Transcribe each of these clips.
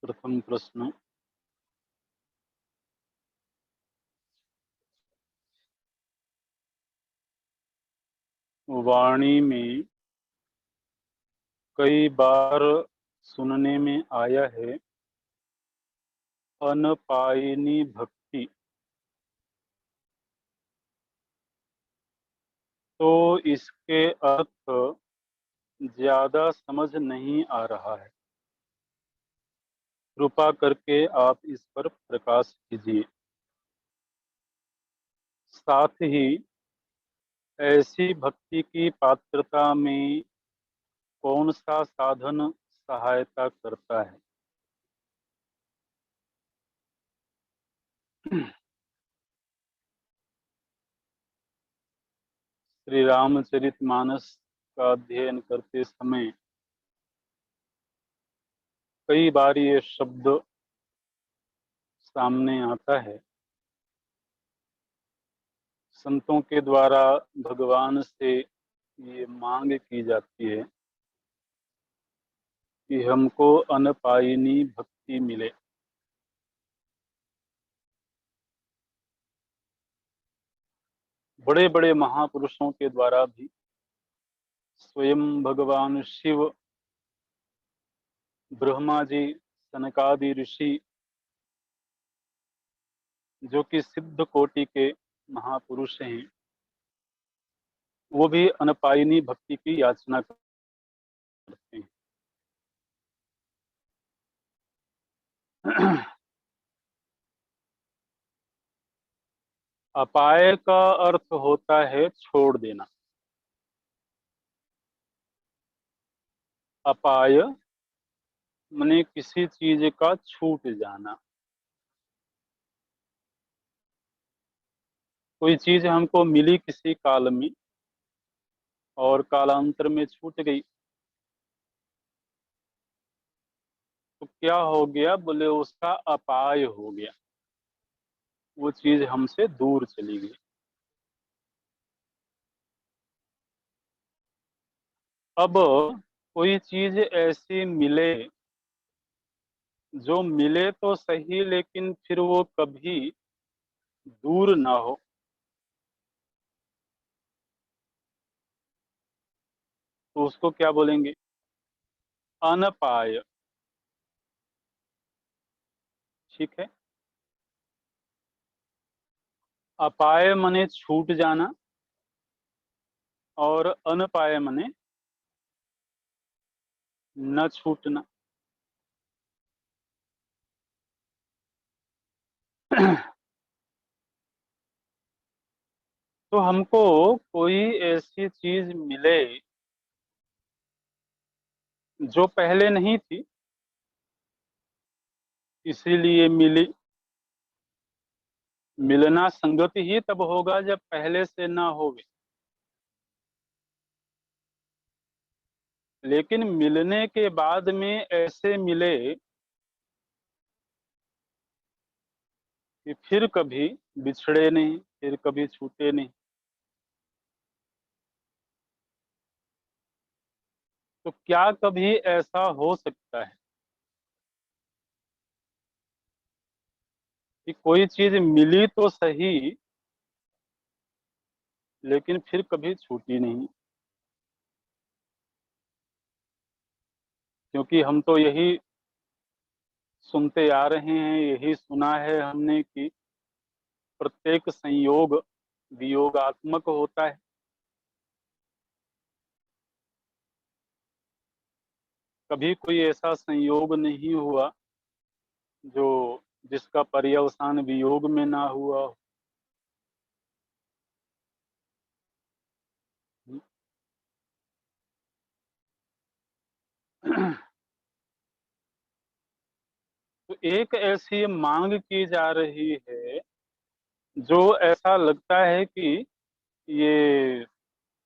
प्रथम प्रश्न, वाणी में कई बार सुनने में आया है अनपायिनी भक्ति, तो इसके अर्थ ज्यादा समझ नहीं आ रहा है। कृपा करके आप इस पर प्रकाश कीजिए। साथ ही ऐसी भक्ति की पात्रता में कौन सा साधन सहायता करता है? श्री रामचरितमानस का अध्ययन करते समय कई बार ये शब्द सामने आता है। संतों के द्वारा भगवान से ये मांग की जाती है कि हमको अनपायिनी भक्ति मिले। बड़े बड़े महापुरुषों के द्वारा भी स्वयं भगवान शिव, ब्रह्मा जी, सनकादि ऋषि, जो कि सिद्ध कोटि के महापुरुष हैं, वो भी अनपायिनी भक्ति की याचना करते हैं। अपाय का अर्थ होता है छोड़ देना। अपाय माने किसी चीज का छूट जाना। कोई चीज हमको मिली किसी काल में और कालांतर में छूट गई, तो क्या हो गया? बोले उसका अपाय हो गया, वो चीज हमसे दूर चली गई। अब कोई चीज ऐसी मिले, जो मिले तो सही लेकिन फिर वो कभी दूर ना हो, तो उसको क्या बोलेंगे? अनपाय। ठीक है। अपाय मने छूट जाना और अनपाय मने न छूटना। तो हमको कोई ऐसी चीज मिले जो पहले नहीं थी, इसीलिए मिली। मिलना संगत ही तब होगा जब पहले से ना होवे। लेकिन मिलने के बाद में ऐसे मिले कि फिर कभी बिछड़े नहीं, फिर कभी छूटे नहीं, तो क्या कभी ऐसा हो सकता है कि कोई चीज मिली तो सही लेकिन फिर कभी छूटी नहीं? क्योंकि हम तो यही सुनते आ रहे हैं, यही सुना है हमने कि प्रत्येक संयोग वियोगात्मक होता है। कभी कोई ऐसा संयोग नहीं हुआ जो जिसका पर्यवसान वियोग में ना हुआ हो। तो एक ऐसी मांग की जा रही है जो ऐसा लगता है कि ये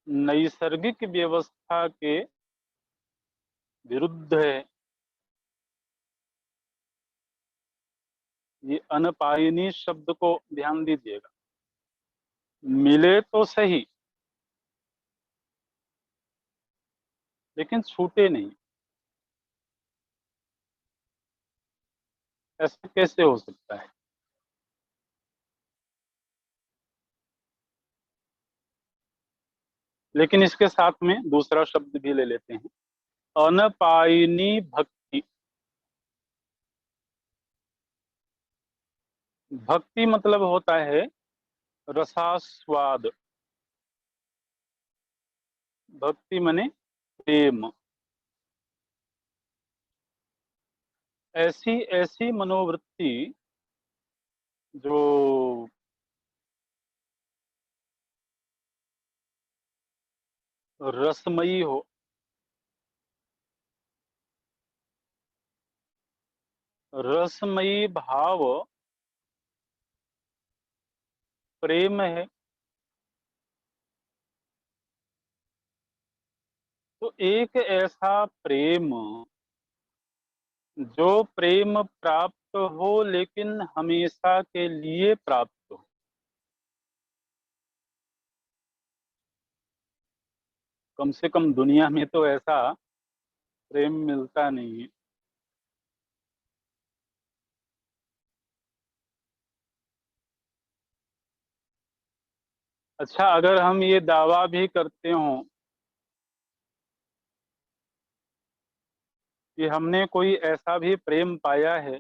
नैसर्गिक व्यवस्था के विरुद्ध है। ये अनपायिनी शब्द को ध्यान दीजिएगा। मिले तो सही लेकिन छूटे नहीं। ऐसा कैसे हो सकता है? लेकिन इसके साथ में दूसरा शब्द भी ले लेते हैं, अनपायिनी भक्ति। भक्ति मतलब होता है रसास्वाद। भक्ति माने प्रेम। ऐसी ऐसी मनोवृत्ति जो रसमयी हो, रसमयी भाव प्रेम है। तो एक ऐसा प्रेम जो प्रेम प्राप्त हो लेकिन हमेशा के लिए प्राप्त हो। कम से कम दुनिया में तो ऐसा प्रेम मिलता नहीं है। अच्छा, अगर हम ये दावा भी करते हों कि हमने कोई ऐसा भी प्रेम पाया है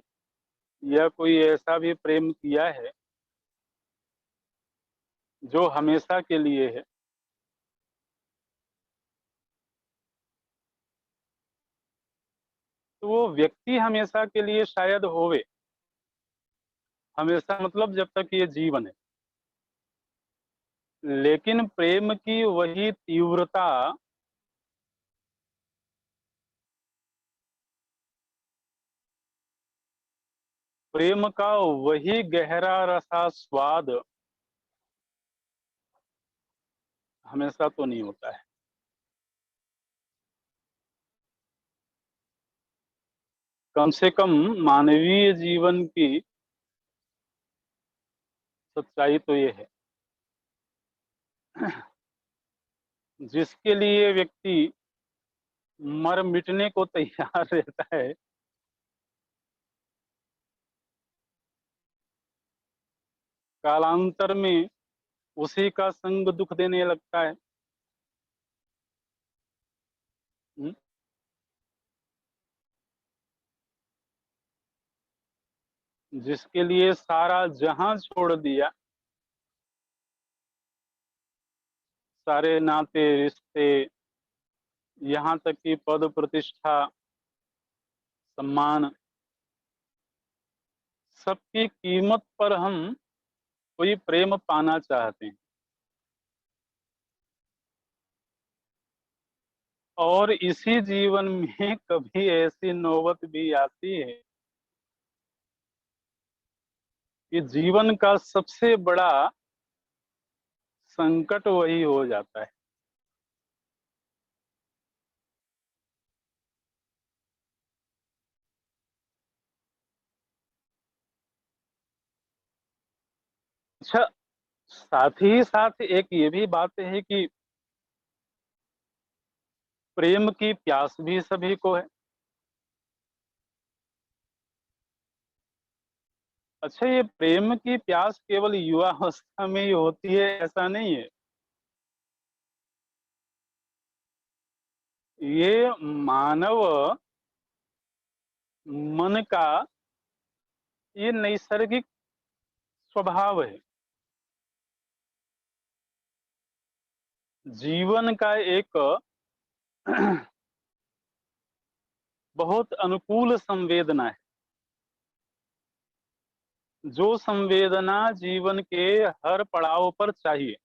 या कोई ऐसा भी प्रेम किया है जो हमेशा के लिए है, तो वो व्यक्ति हमेशा के लिए शायद होवे। हमेशा मतलब जब तक ये जीवन है। लेकिन प्रेम की वही तीव्रता, प्रेम का वही गहरा रसा स्वाद हमेशा तो नहीं होता है। कम से कम मानवीय जीवन की सच्चाई तो ये है, जिसके लिए व्यक्ति मर मिटने को तैयार रहता है, कालांतर में उसी का संग दुख देने लगता है। हम्म, जिसके लिए सारा जहां छोड़ दिया, सारे नाते रिश्ते, यहाँ तक कि पद प्रतिष्ठा सम्मान, सबकी कीमत पर हम कोई प्रेम पाना चाहते हैं। और इसी जीवन में कभी ऐसी नौबत भी आती है कि जीवन का सबसे बड़ा संकट वही हो जाता है। अच्छा, साथ ही साथ एक ये भी बात है कि प्रेम की प्यास भी सभी को है। अच्छा, ये प्रेम की प्यास केवल युवा अवस्था में ही होती है ऐसा नहीं है। ये मानव मन का ये नैसर्गिक स्वभाव है। जीवन का एक बहुत अनुकूल संवेदना है, जो संवेदना जीवन के हर पड़ाव पर चाहिए।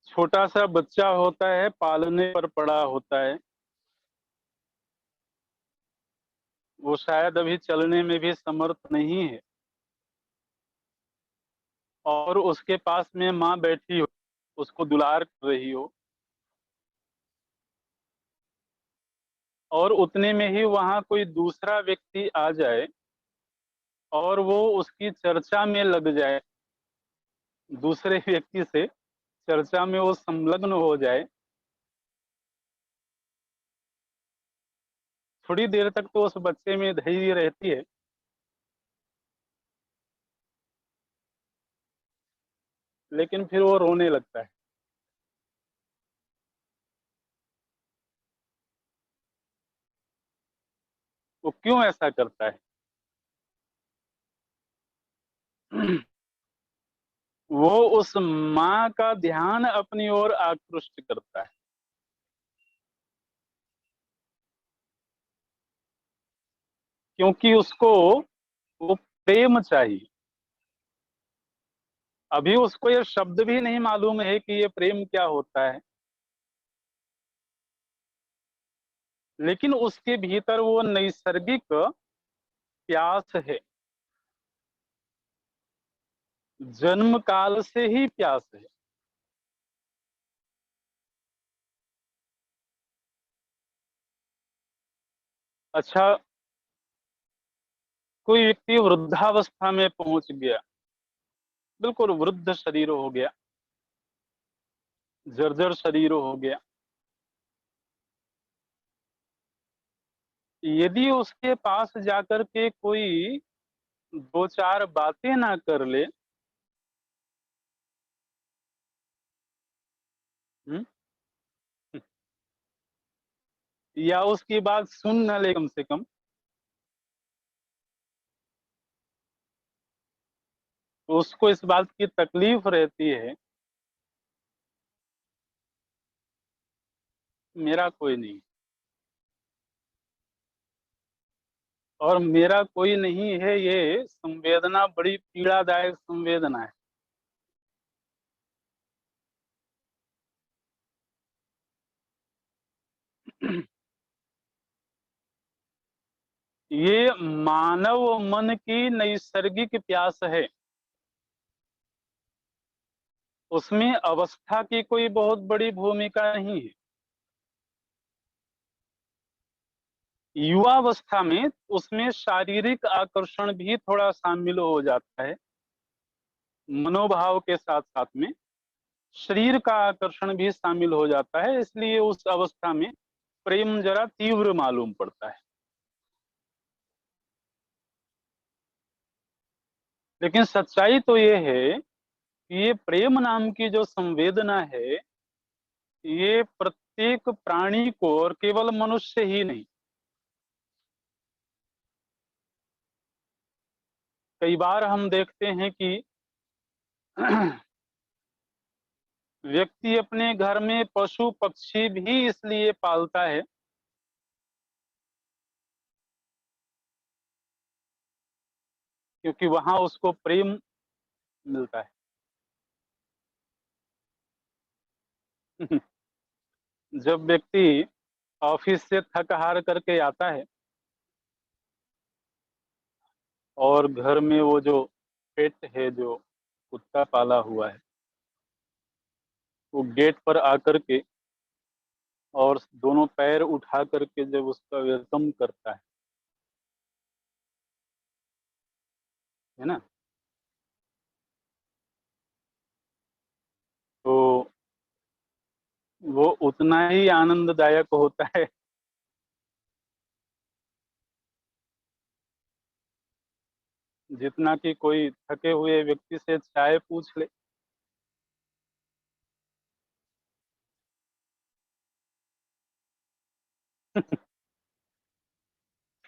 छोटा सा बच्चा होता है, पालने पर पड़ा होता है, वो शायद अभी चलने में भी समर्थ नहीं है, और उसके पास में माँ बैठी हो, उसको दुलार कर रही हो, और उतने में ही वहां कोई दूसरा व्यक्ति आ जाए और वो उसकी चर्चा में लग जाए, दूसरे व्यक्ति से चर्चा में वो संलग्न हो जाए, थोड़ी देर तक तो उस बच्चे में धैर्य रहती है, लेकिन फिर वो रोने लगता है। वो क्यों ऐसा करता है? वो उस माँ का ध्यान अपनी ओर आकृष्ट करता है। क्योंकि उसको वो प्रेम चाहिए। अभी उसको ये शब्द भी नहीं मालूम है कि ये प्रेम क्या होता है, लेकिन उसके भीतर वो नैसर्गिक प्यास है, जन्म काल से ही प्यास है। अच्छा, कोई व्यक्ति वृद्धावस्था में पहुंच गया, बिल्कुल वृद्ध शरीर हो गया, जर्जर शरीर हो गया, यदि उसके पास जाकर के कोई दो चार बातें ना कर ले, हम्म, या उसकी बात सुन न ले कम से कम, तो उसको इस बात की तकलीफ रहती है, मेरा कोई नहीं। और मेरा कोई नहीं है, ये संवेदना बड़ी पीड़ादायक संवेदना है। ये मानव मन की नैसर्गिक प्यास है। उसमें अवस्था की कोई बहुत बड़ी भूमिका नहीं है। युवावस्था में उसमें शारीरिक आकर्षण भी थोड़ा शामिल हो जाता है, मनोभाव के साथ साथ में शरीर का आकर्षण भी शामिल हो जाता है, इसलिए उस अवस्था में प्रेम जरा तीव्र मालूम पड़ता है। लेकिन सच्चाई तो ये है कि ये प्रेम नाम की जो संवेदना है, ये प्रत्येक प्राणी को, और केवल मनुष्य ही नहीं, कई बार हम देखते हैं कि व्यक्ति अपने घर में पशु पक्षी भी इसलिए पालता है क्योंकि वहां उसको प्रेम मिलता है। जब व्यक्ति ऑफिस से थक हार करके आता है और घर में वो जो पेट है, जो कुत्ता पाला हुआ है, वो गेट पर आकर के और दोनों पैर उठा करके जब उसका वेलकम करता है ना, तो वो उतना ही आनंददायक होता है जितना कि कोई थके हुए व्यक्ति से चाय पूछ ले।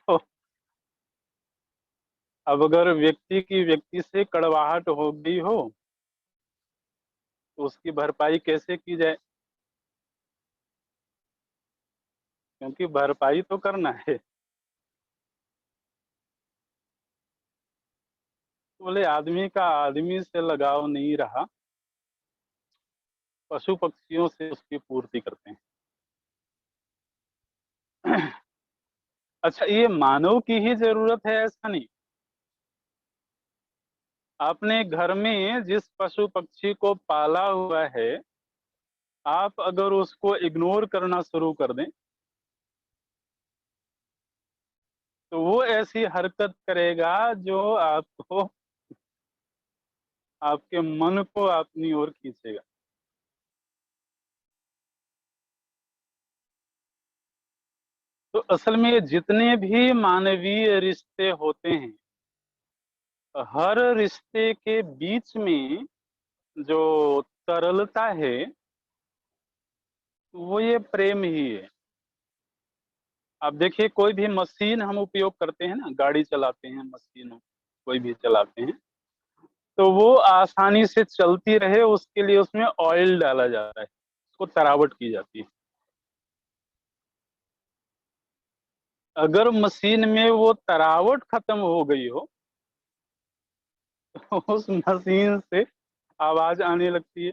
तो अब अगर व्यक्ति की व्यक्ति से कड़वाहट हो गई हो, तो उसकी भरपाई कैसे की जाए? क्योंकि भरपाई तो करना है। बोले आदमी का आदमी से लगाव नहीं रहा, पशु पक्षियों से उसकी पूर्ति करते हैं। अच्छा, ये मानव की ही जरूरत है ऐसा नहीं। आपने घर में जिस पशु पक्षी को पाला हुआ है, आप अगर उसको इग्नोर करना शुरू कर दें, तो वो ऐसी हरकत करेगा जो आपको, आपके मन को अपनी ओर खींचेगा। तो असल में जितने भी मानवीय रिश्ते होते हैं, हर रिश्ते के बीच में जो तरलता है वो ये प्रेम ही है। आप देखिए, कोई भी मशीन हम उपयोग करते हैं ना, गाड़ी चलाते हैं, मशीन कोई भी चलाते हैं, तो वो आसानी से चलती रहे उसके लिए उसमें ऑयल डाला जाता है, उसको तरावट की जाती है। अगर मशीन में वो तरावट खत्म हो गई हो तो उस मशीन से आवाज आने लगती है,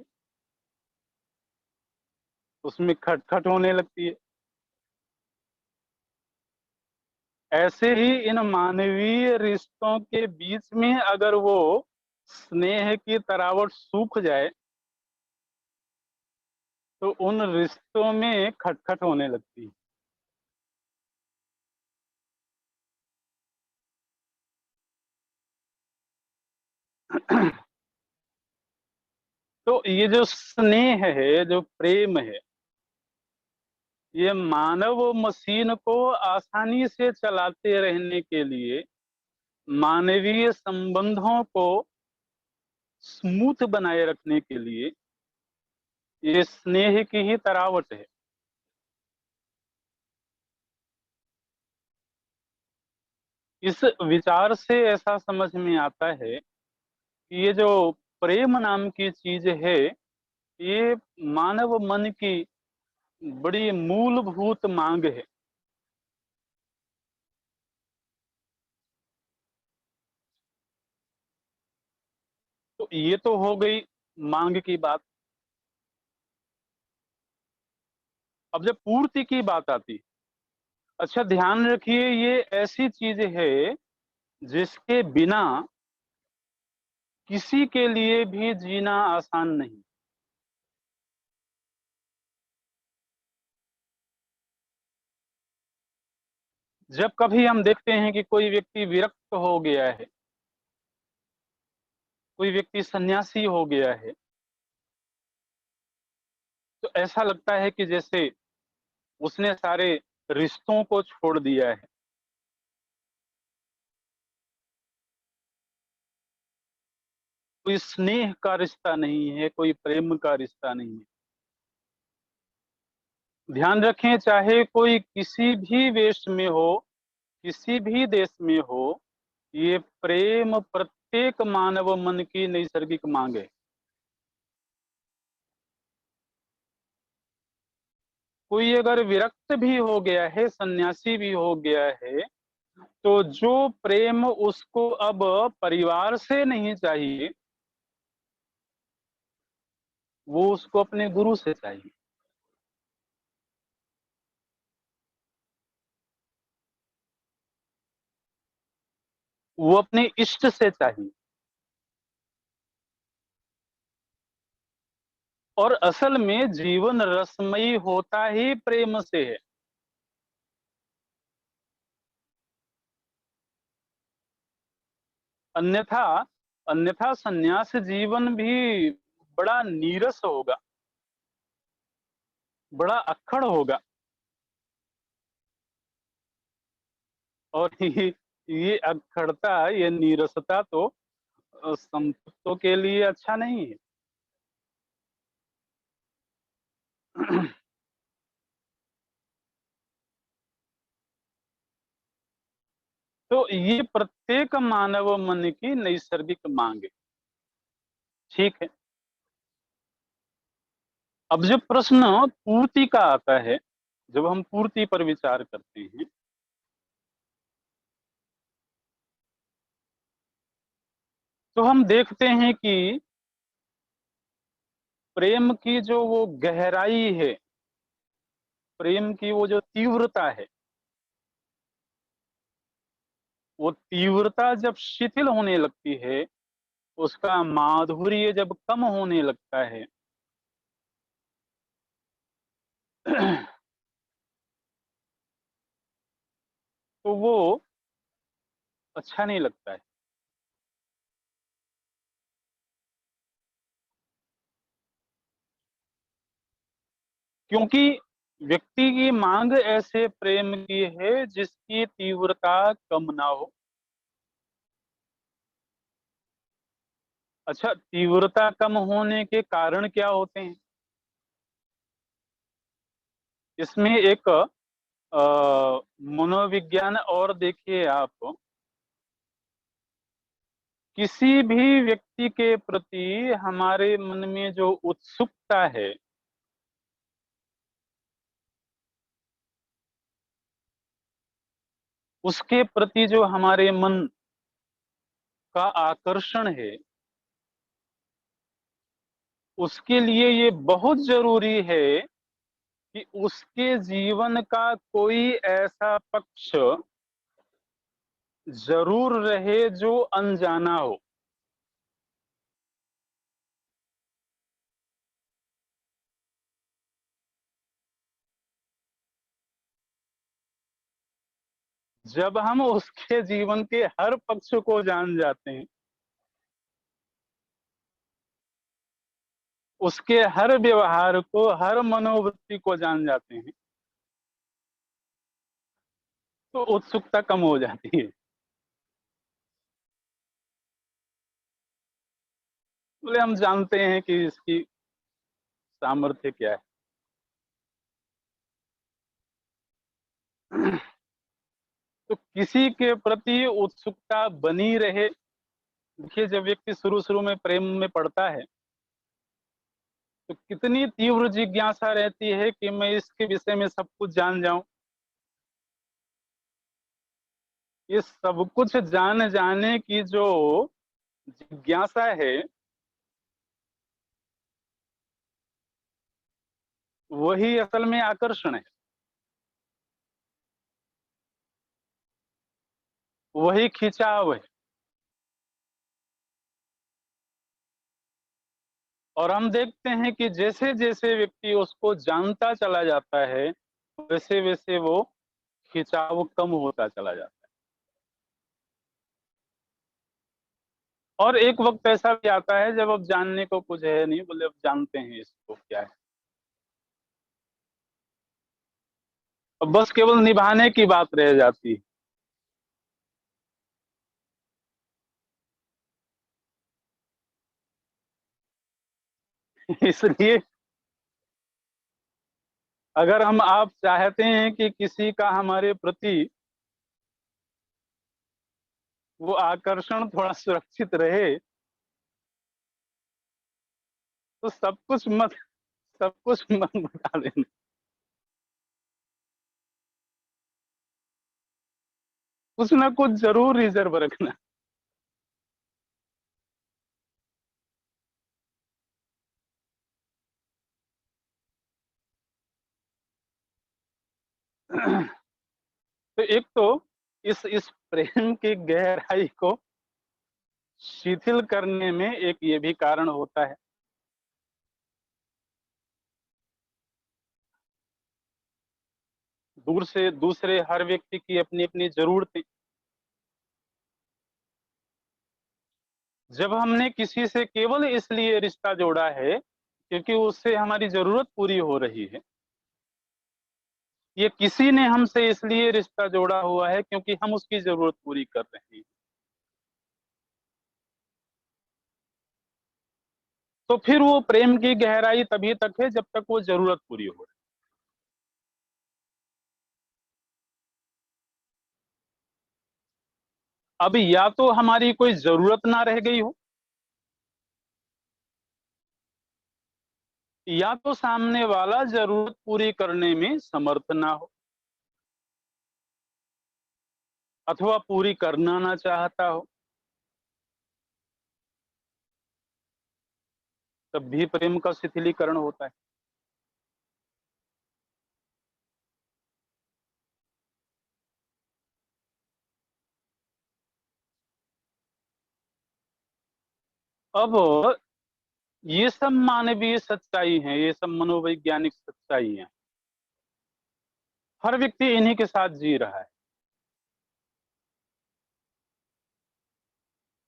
उसमें खटखट होने लगती है। ऐसे ही इन मानवीय रिश्तों के बीच में अगर वो स्नेह की तरावट सूख जाए तो उन रिश्तों में खटखट होने लगती है। तो ये जो स्नेह है, जो प्रेम है, ये मानव मशीन को आसानी से चलाते रहने के लिए, मानवीय संबंधों को स्मूथ बनाए रखने के लिए, ये स्नेह की ही तरावट है। इस विचार से ऐसा समझ में आता है कि ये जो प्रेम नाम की चीज है, ये मानव मन की बड़ी मूलभूत मांग है। तो ये तो हो गई मांग की बात। अब जब पूर्ति की बात आती, अच्छा ध्यान रखिए, ये ऐसी चीज है जिसके बिना किसी के लिए भी जीना आसान नहीं। जब कभी हम देखते हैं कि कोई व्यक्ति विरक्त हो गया है, कोई व्यक्ति सन्यासी हो गया है, तो ऐसा लगता है कि जैसे उसने सारे रिश्तों को छोड़ दिया है। कोई स्नेह का रिश्ता नहीं है, कोई प्रेम का रिश्ता नहीं है। ध्यान रखें, चाहे कोई किसी भी वेश में हो, किसी भी देश में हो, ये प्रेम प्रत्येक मानव मन की नैसर्गिक मांग है। कोई अगर विरक्त भी हो गया है, सन्यासी भी हो गया है, तो जो प्रेम उसको अब परिवार से नहीं चाहिए, वो उसको अपने गुरु से चाहिए, वो अपने इष्ट से चाहिए। और असल में जीवन रसमयी होता ही प्रेम से है। अन्यथा अन्यथा सन्यास जीवन भी बड़ा नीरस होगा, बड़ा अक्खड़ होगा। और ये अक्खड़ता, ये नीरसता तो संतों के लिए अच्छा नहीं है। तो ये प्रत्येक मानव मन की नैसर्गिक मांग है। ठीक है। अब जब प्रश्न पूर्ति का आता है, जब हम पूर्ति पर विचार करते हैं, तो हम देखते हैं कि प्रेम की जो वो गहराई है, प्रेम की वो जो तीव्रता है, वो तीव्रता जब शिथिल होने लगती है, उसका माधुर्य जब कम होने लगता है, तो वो अच्छा नहीं लगता है। क्योंकि व्यक्ति की मांग ऐसे प्रेम की है जिसकी तीव्रता कम ना हो। अच्छा, तीव्रता कम होने के कारण क्या होते हैं? इसमें एक मनोविज्ञान और देखिए आप, किसी भी व्यक्ति के प्रति हमारे मन में जो उत्सुकता है, उसके प्रति जो हमारे मन का आकर्षण है, उसके लिए ये बहुत जरूरी है कि उसके जीवन का कोई ऐसा पक्ष जरूर रहे जो अनजाना हो। जब हम उसके जीवन के हर पक्ष को जान जाते हैं, उसके हर व्यवहार को, हर मनोवृत्ति को जान जाते हैं, तो उत्सुकता कम हो जाती है। बोले हम जानते हैं कि इसकी सामर्थ्य क्या है। तो किसी के प्रति उत्सुकता बनी रहे। देखिए, जब व्यक्ति शुरू शुरू में प्रेम में पड़ता है, तो कितनी तीव्र जिज्ञासा रहती है कि मैं इसके विषय में सब कुछ जान जाऊं। ये सब कुछ जान जाने की जो जिज्ञासा है, वही असल में आकर्षण है, वही खिंचाव है। और हम देखते हैं कि जैसे जैसे व्यक्ति उसको जानता चला जाता है, वैसे वैसे वो खिंचाव कम होता चला जाता है। और एक वक्त ऐसा भी आता है जब अब जानने को कुछ है नहीं, बोले अब जानते हैं इसको क्या है, अब बस केवल निभाने की बात रह जाती है। इसलिए अगर हम आप चाहते हैं कि किसी का हमारे प्रति वो आकर्षण थोड़ा सुरक्षित रहे, तो सब कुछ मत बता देना। कुछ ना कुछ जरूर रिजर्व रखना। तो एक तो इस प्रेम की गहराई को शिथिल करने में एक ये भी कारण होता है। दूर से दूसरे हर व्यक्ति की अपनी अपनी जरूरतें। जब हमने किसी से केवल इसलिए रिश्ता जोड़ा है क्योंकि उससे हमारी जरूरत पूरी हो रही है, ये किसी ने हमसे इसलिए रिश्ता जोड़ा हुआ है क्योंकि हम उसकी जरूरत पूरी कर रहे हैं, तो फिर वो प्रेम की गहराई तभी तक है जब तक वो जरूरत पूरी हो रही है। अब या तो हमारी कोई जरूरत ना रह गई हो, या तो सामने वाला जरूरत पूरी करने में समर्थ ना हो, अथवा पूरी करना ना चाहता हो, तब भी प्रेम का शिथिलीकरण होता है। अब ये सब मानवीय सच्चाई है, ये सब मनोवैज्ञानिक सच्चाई है। हर व्यक्ति इन्हीं के साथ जी रहा है।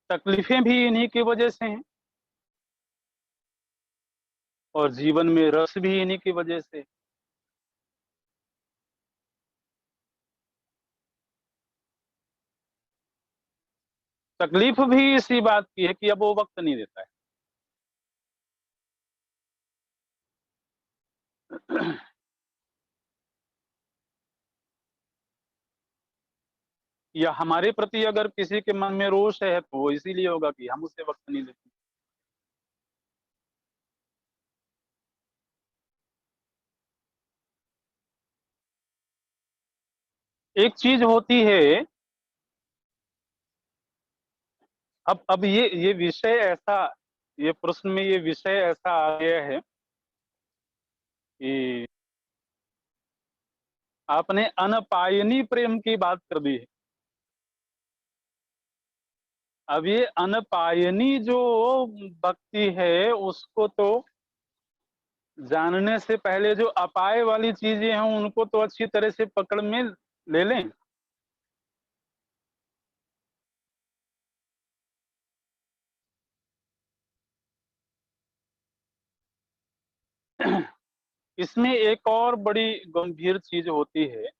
तकलीफें भी इन्हीं की वजह से हैं, और जीवन में रस भी इन्हीं की वजह से। तकलीफ भी इसी बात की है कि अब वो वक्त नहीं देता है। या हमारे प्रति अगर किसी के मन में रोष है तो वो इसीलिए होगा कि हम उसे वक्त नहीं देते। एक चीज होती है, अब ये विषय ऐसा, ये प्रश्न में ये विषय ऐसा आ गया है कि आपने अनपायनी प्रेम की बात कर दी है। अब ये अनपायनी जो भक्ति है उसको तो जानने से पहले जो अपाय वाली चीजें हैं उनको तो अच्छी तरह से पकड़ में ले लें। इसमें एक और बड़ी गंभीर चीज होती है,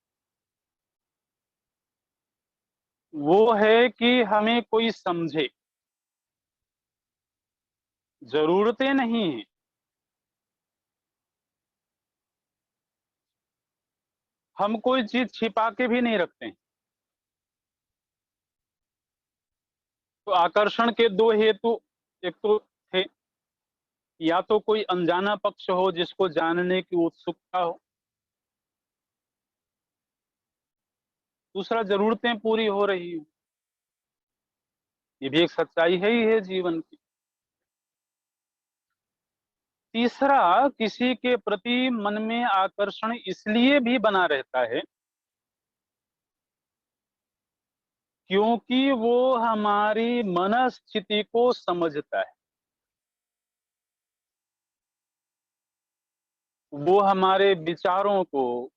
वो है कि हमें कोई समझे। जरूरतें नहीं है, हम कोई चीज छिपा के भी नहीं रखते हैं। तो आकर्षण के दो हेतु, एक तो थे, या तो कोई अनजाना पक्ष हो जिसको जानने की उत्सुकता हो, दूसरा जरूरतें पूरी हो रही हो। ये भी एक सच्चाई है ही है जीवन की। तीसरा, किसी के प्रति मन में आकर्षण इसलिए भी बना रहता है क्योंकि वो हमारी मनस्थिति को समझता है, वो हमारे विचारों को,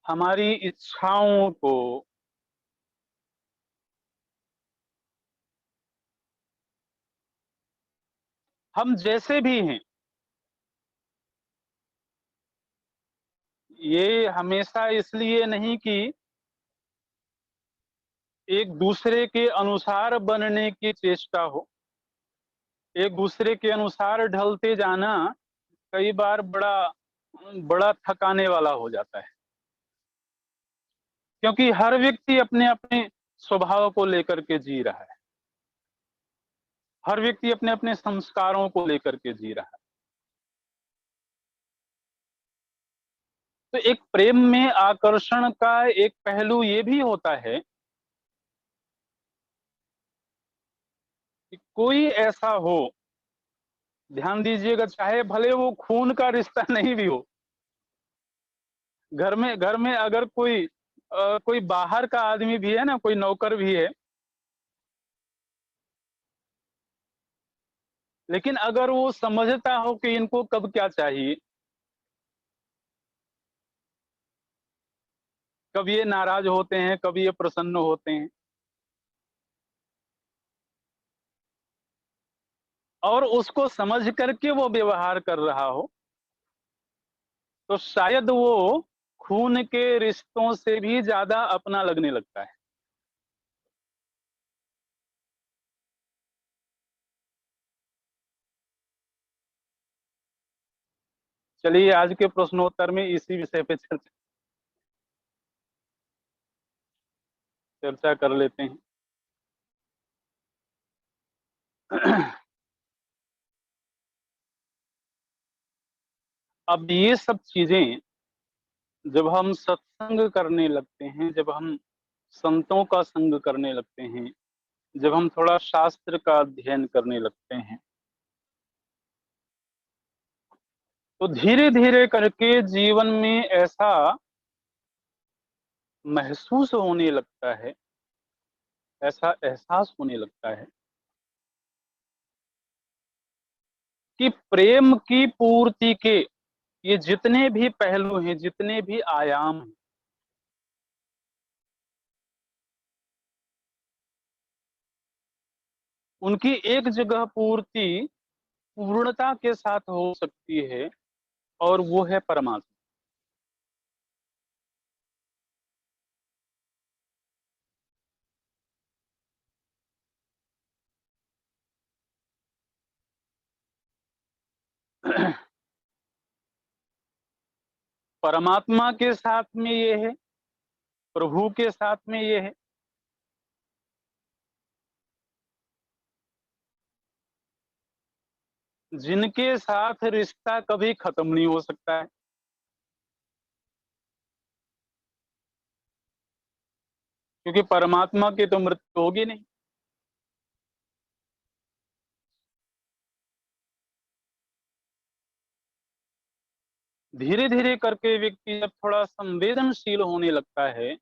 हमारी इच्छाओं को, हम जैसे भी हैं, ये हमेशा इसलिए नहीं कि एक दूसरे के अनुसार बनने की चेष्टा हो। एक दूसरे के अनुसार ढलते जाना कई बार बड़ा बड़ा थकाने वाला हो जाता है, क्योंकि हर व्यक्ति अपने अपने स्वभाव को लेकर के जी रहा है, हर व्यक्ति अपने अपने संस्कारों को लेकर के जी रहा है। तो एक प्रेम में आकर्षण का एक पहलू ये भी होता है कि कोई ऐसा हो, ध्यान दीजिएगा, चाहे भले वो खून का रिश्ता नहीं भी हो, घर में अगर कोई बाहर का आदमी भी है ना, कोई नौकर भी है, लेकिन अगर वो समझता हो कि इनको कब क्या चाहिए, कब ये नाराज होते हैं, कब ये प्रसन्न होते हैं, और उसको समझ करके वो व्यवहार कर रहा हो, तो शायद वो खून के रिश्तों से भी ज्यादा अपना लगने लगता है। चलिए आज के प्रश्नोत्तर में इसी विषय पे चर्चा कर लेते हैं। अब ये सब चीजें जब हम सत्संग करने लगते हैं, जब हम संतों का संग करने लगते हैं, जब हम थोड़ा शास्त्र का अध्ययन करने लगते हैं, तो धीरे धीरे करके जीवन में ऐसा महसूस होने लगता है, ऐसा एहसास होने लगता है कि प्रेम की पूर्ति के ये जितने भी पहलू हैं, जितने भी आयाम हैं, उनकी एक जगह पूर्ति पूर्णता के साथ हो सकती है, और वो है परमात्मा। परमात्मा के साथ में ये है, प्रभु के साथ में ये है। जिनके साथ रिश्ता कभी खत्म नहीं हो सकता है। क्योंकि परमात्मा की तो मृत्यु होगी नहीं। धीरे धीरे करके व्यक्ति जब थोड़ा संवेदनशील होने लगता है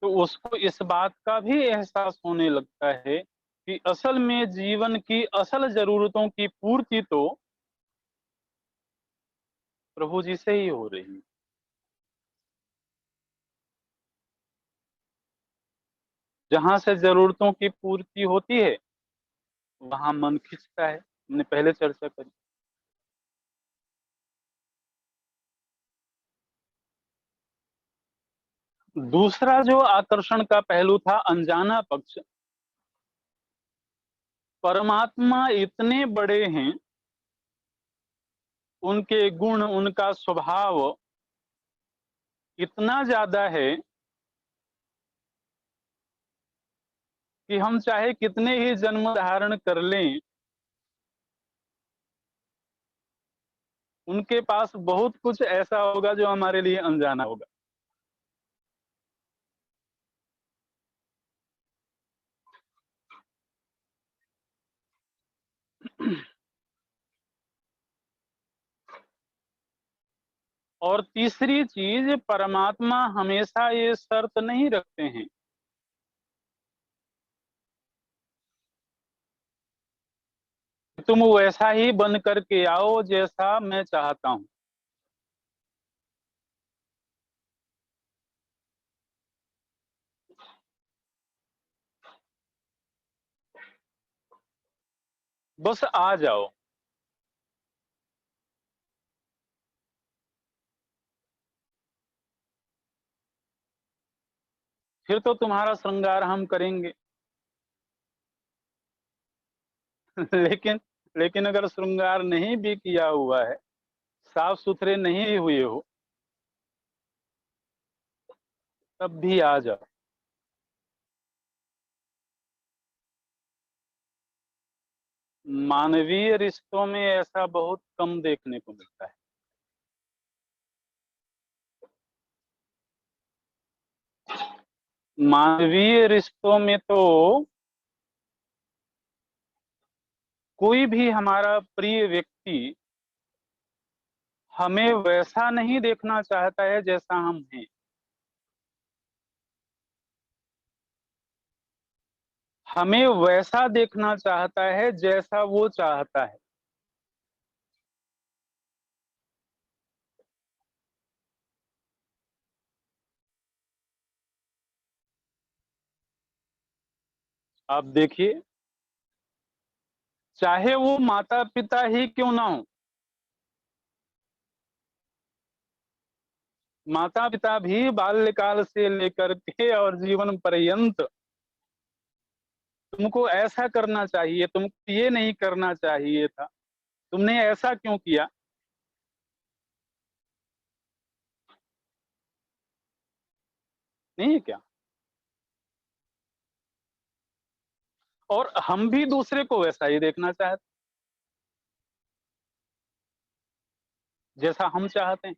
तो उसको इस बात का भी एहसास होने लगता है कि असल में जीवन की असल जरूरतों की पूर्ति तो प्रभु जी से ही हो रही है। जहां से जरूरतों की पूर्ति होती है वहां मन खिंचता है। हमने पहले चर्चा करी। दूसरा जो आकर्षण का पहलू था, अनजाना पक्ष। परमात्मा इतने बड़े हैं, उनके गुण, उनका स्वभाव इतना ज्यादा है कि हम चाहे कितने ही जन्म धारण कर लें, उनके पास बहुत कुछ ऐसा होगा जो हमारे लिए अनजाना होगा। और तीसरी चीज, परमात्मा हमेशा ये शर्त नहीं रखते हैं कि तुम वैसा ही बन करके आओ जैसा मैं चाहता हूं। बस आ जाओ। फिर तो तुम्हारा श्रृंगार हम करेंगे। लेकिन लेकिन अगर श्रृंगार नहीं भी किया हुआ है, साफ सुथरे नहीं हुए हो, तब भी आ जाओ। मानवीय रिश्तों में ऐसा बहुत कम देखने को मिलता है। मानवीय रिश्तों में तो कोई भी हमारा प्रिय व्यक्ति हमें वैसा नहीं देखना चाहता है जैसा हम हैं। हमें वैसा देखना चाहता है जैसा वो चाहता है। आप देखिए, चाहे वो माता पिता ही क्यों ना हो, माता पिता भी बाल्यकाल से लेकर के और जीवन पर्यंत तुमको ऐसा करना चाहिए, तुमको ये नहीं करना चाहिए था, तुमने ऐसा क्यों किया, नहीं है क्या? और हम भी दूसरे को वैसा ही देखना चाहते, जैसा हम चाहते हैं।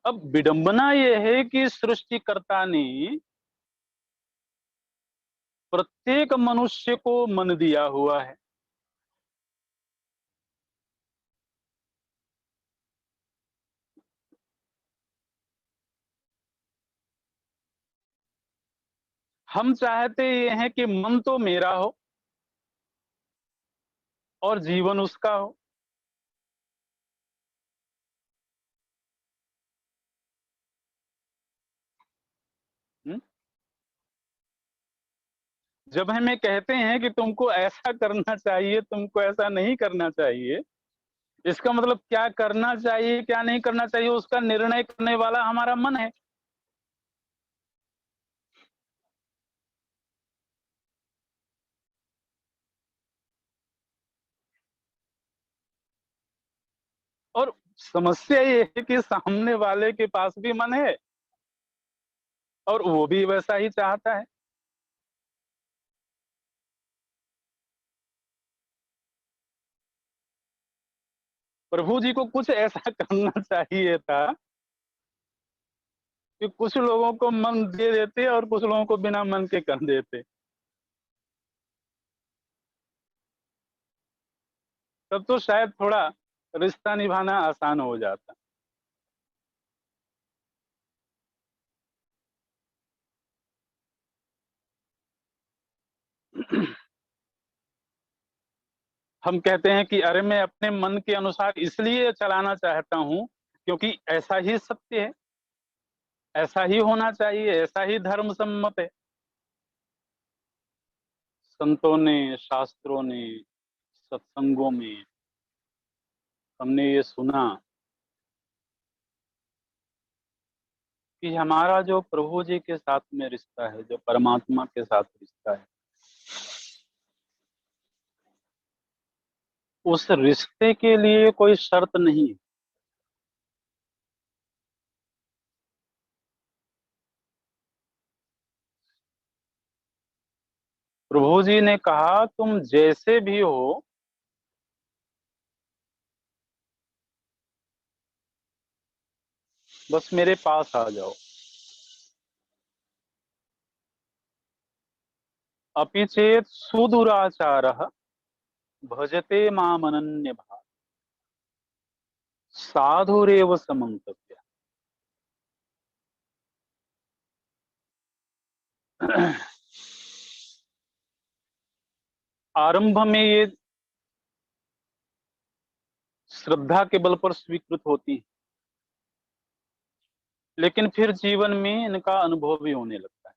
अब विडंबना यह है कि सृष्टिकर्ता ने प्रत्येक मनुष्य को मन दिया हुआ है। हम चाहते ये हैं कि मन तो मेरा हो और जीवन उसका हो। हुँ? जब हमें कहते हैं कि तुमको ऐसा करना चाहिए, तुमको ऐसा नहीं करना चाहिए, इसका मतलब क्या करना चाहिए, क्या नहीं करना चाहिए, उसका निर्णय करने वाला हमारा मन है। समस्या ये है कि सामने वाले के पास भी मन है और वो भी वैसा ही चाहता है। प्रभु जी को कुछ ऐसा करना चाहिए था कि कुछ लोगों को मन दे देते और कुछ लोगों को बिना मन के कर देते, तब तो शायद थोड़ा रिश्ता निभाना आसान हो जाता। हम कहते हैं कि अरे मैं अपने मन के अनुसार इसलिए चलाना चाहता हूं क्योंकि ऐसा ही सत्य है, ऐसा ही होना चाहिए, ऐसा ही धर्म सम्मत है। संतों ने, शास्त्रों ने, सत्संगों में हमने ये सुना कि हमारा जो प्रभु जी के साथ में रिश्ता है, जो परमात्मा के साथ रिश्ता है, उस रिश्ते के लिए कोई शर्त नहीं है। प्रभु जी ने कहा तुम जैसे भी हो बस मेरे पास आ जाओ। अपि चेत सुदुराचारः भजते मामनन्य भाव साधुरेव समन्तव्य। आरंभ में ये श्रद्धा के बल पर स्वीकृत होती है, लेकिन फिर जीवन में इनका अनुभव भी होने लगता है।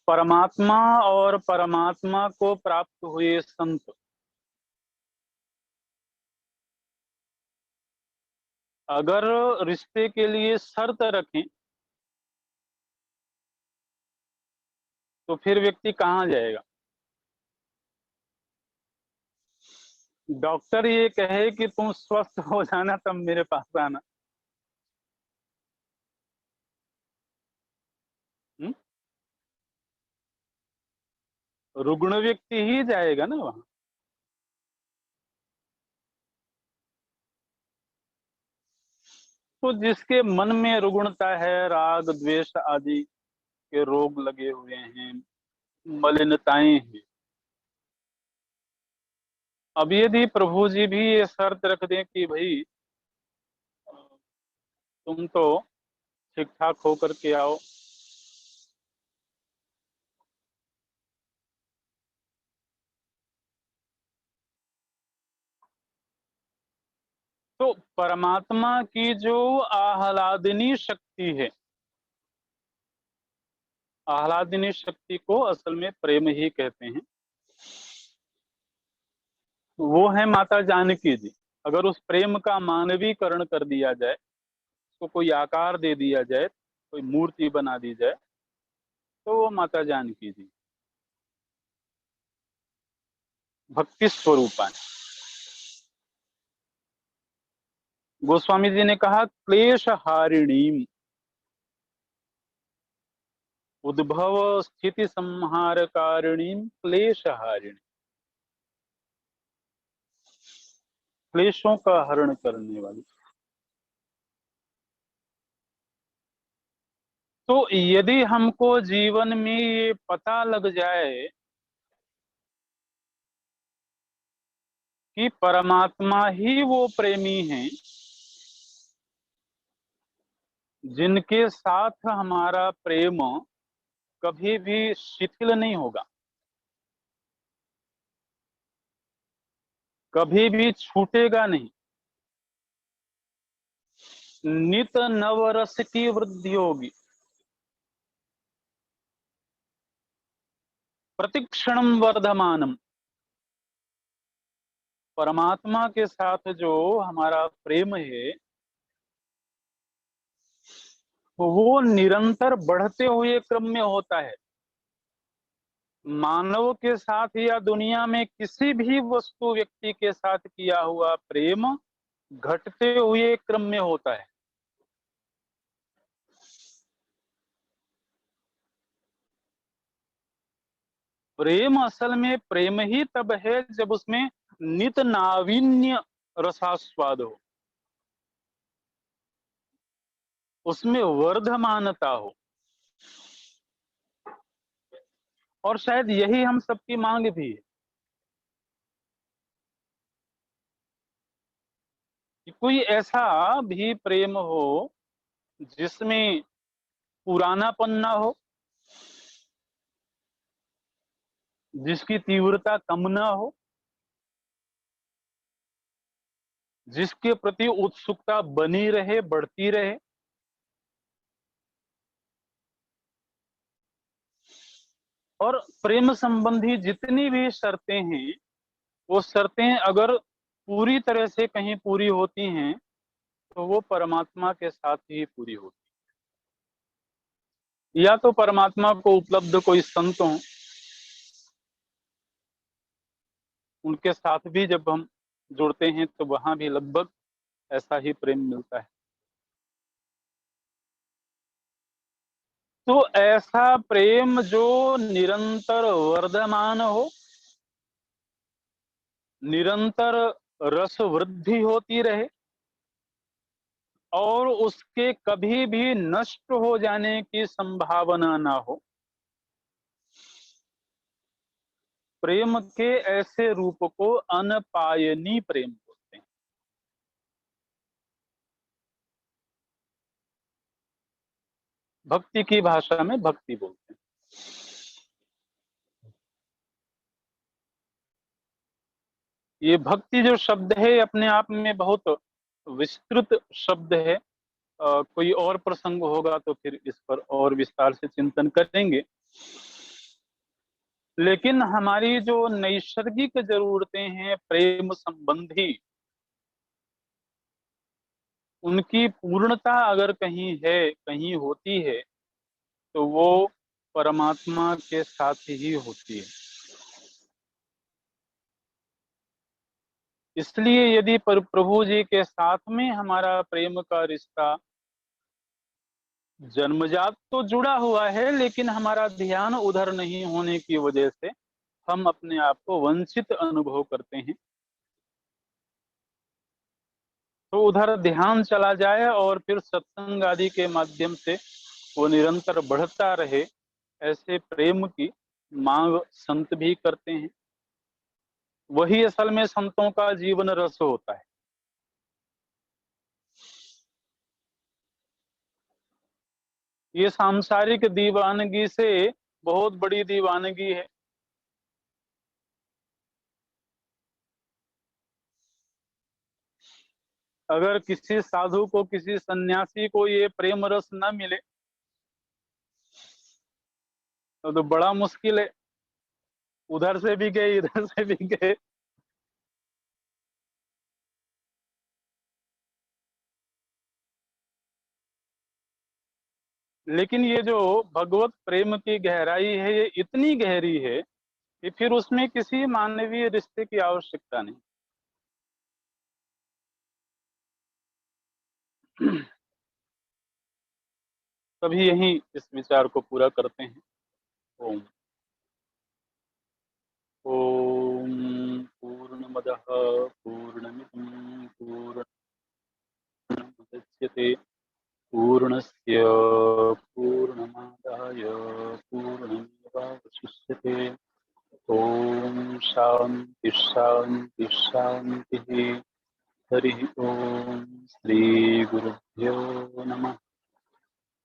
परमात्मा और परमात्मा को प्राप्त हुए संत अगर रिश्ते के लिए शर्त रखें तो फिर व्यक्ति कहाँ जाएगा। डॉक्टर ये कहे कि तुम स्वस्थ हो जाना तब मेरे पास आना। हम्म? रुग्ण व्यक्ति ही जाएगा ना वहां। तो जिसके मन में रुग्णता है, राग द्वेष आदि के रोग लगे हुए हैं, मलिनताएं हैं, अब यदि प्रभु जी भी ये शर्त रख दें कि भाई तुम तो ठीक ठाक होकर के आओ, तो परमात्मा की जो आह्लादिनी शक्ति है, आह्लादिनी शक्ति को असल में प्रेम ही कहते हैं, वो है माता जानकी जी। अगर उस प्रेम का मानवीकरण कर दिया जाए, उसको कोई आकार दे दिया जाए, कोई मूर्ति बना दी जाए, तो वो माता जानकी जी भक्ति स्वरूपा है। गोस्वामी जी ने कहा क्लेश हारिणी उद्भव स्थिति संहार कारिणी क्लेश हारिणी, क्लेशों का हरण करने वाली। तो यदि हमको जीवन में ये पता लग जाए कि परमात्मा ही वो प्रेमी हैं जिनके साथ हमारा प्रेम कभी भी शिथिल नहीं होगा, कभी भी छूटेगा नहीं, नित नवरस की वृद्धि होगी, प्रतिक्षणम वर्धमानम। परमात्मा के साथ जो हमारा प्रेम है वो निरंतर बढ़ते हुए क्रम में होता है। मानव के साथ या दुनिया में किसी भी वस्तु व्यक्ति के साथ किया हुआ प्रेम घटते हुए क्रम में होता है। प्रेम असल में प्रेम ही तब है जब उसमें नित नावीन्य रसास्वाद हो, उसमें वर्धमानता हो। और शायद यही हम सबकी मांग भी है कि कोई ऐसा भी प्रेम हो जिसमें पुरानापन ना हो, जिसकी तीव्रता कम ना हो, जिसके प्रति उत्सुकता बनी रहे, बढ़ती रहे। और प्रेम संबंधी जितनी भी शर्तें हैं, वो शर्तें अगर पूरी तरह से कहीं पूरी होती हैं तो वो परमात्मा के साथ ही पूरी होती है। या तो परमात्मा को उपलब्ध कोई संत हो, उनके साथ भी जब हम जुड़ते हैं तो वहां भी लगभग ऐसा ही प्रेम मिलता है। तो ऐसा प्रेम जो निरंतर वर्धमान हो, निरंतर रस वृद्धि होती रहे और उसके कभी भी नष्ट हो जाने की संभावना ना हो, प्रेम के ऐसे रूप को अनपायनी प्रेम बोलते हैं। भक्ति की भाषा में भक्ति बोलते हैं। ये भक्ति जो शब्द है अपने आप में बहुत विस्तृत शब्द है। कोई और प्रसंग होगा तो फिर इस पर और विस्तार से चिंतन करेंगे। लेकिन हमारी जो नैसर्गिक जरूरतें हैं प्रेम संबंधी, उनकी पूर्णता अगर कहीं है, कहीं होती है, तो वो परमात्मा के साथ ही होती है। इसलिए यदि प्रभु जी के साथ में हमारा प्रेम का रिश्ता जन्मजात तो जुड़ा हुआ है, लेकिन हमारा ध्यान उधर नहीं होने की वजह से हम अपने आप को वंचित अनुभव करते हैं। तो उधर ध्यान चला जाए और फिर सत्संग आदि के माध्यम से वो निरंतर बढ़ता रहे, ऐसे प्रेम की मांग संत भी करते हैं। वही असल में संतों का जीवन रस होता है। ये सांसारिक दीवानगी से बहुत बड़ी दीवानगी है। अगर किसी साधु को, किसी सन्यासी को ये प्रेम रस न मिले तो बड़ा मुश्किल है। उधर से भी गए, इधर से भी गए। लेकिन ये जो भगवत प्रेम की गहराई है, ये इतनी गहरी है कि फिर उसमें किसी मानवीय रिश्ते की आवश्यकता नहीं। तभी यही इस विचार को पूरा करते हैं। ओम ओम पूर्णमदः पूर्णमिदं पूर्णमुदच्यते पूर्णस्य पूर्णमादाय पूर्णमेवावशिष्यते। ओम शांति शांति शांति। हरि ओम। श्री गुरुभ्यो नमः।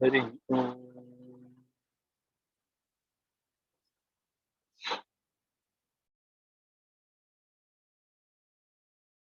हरि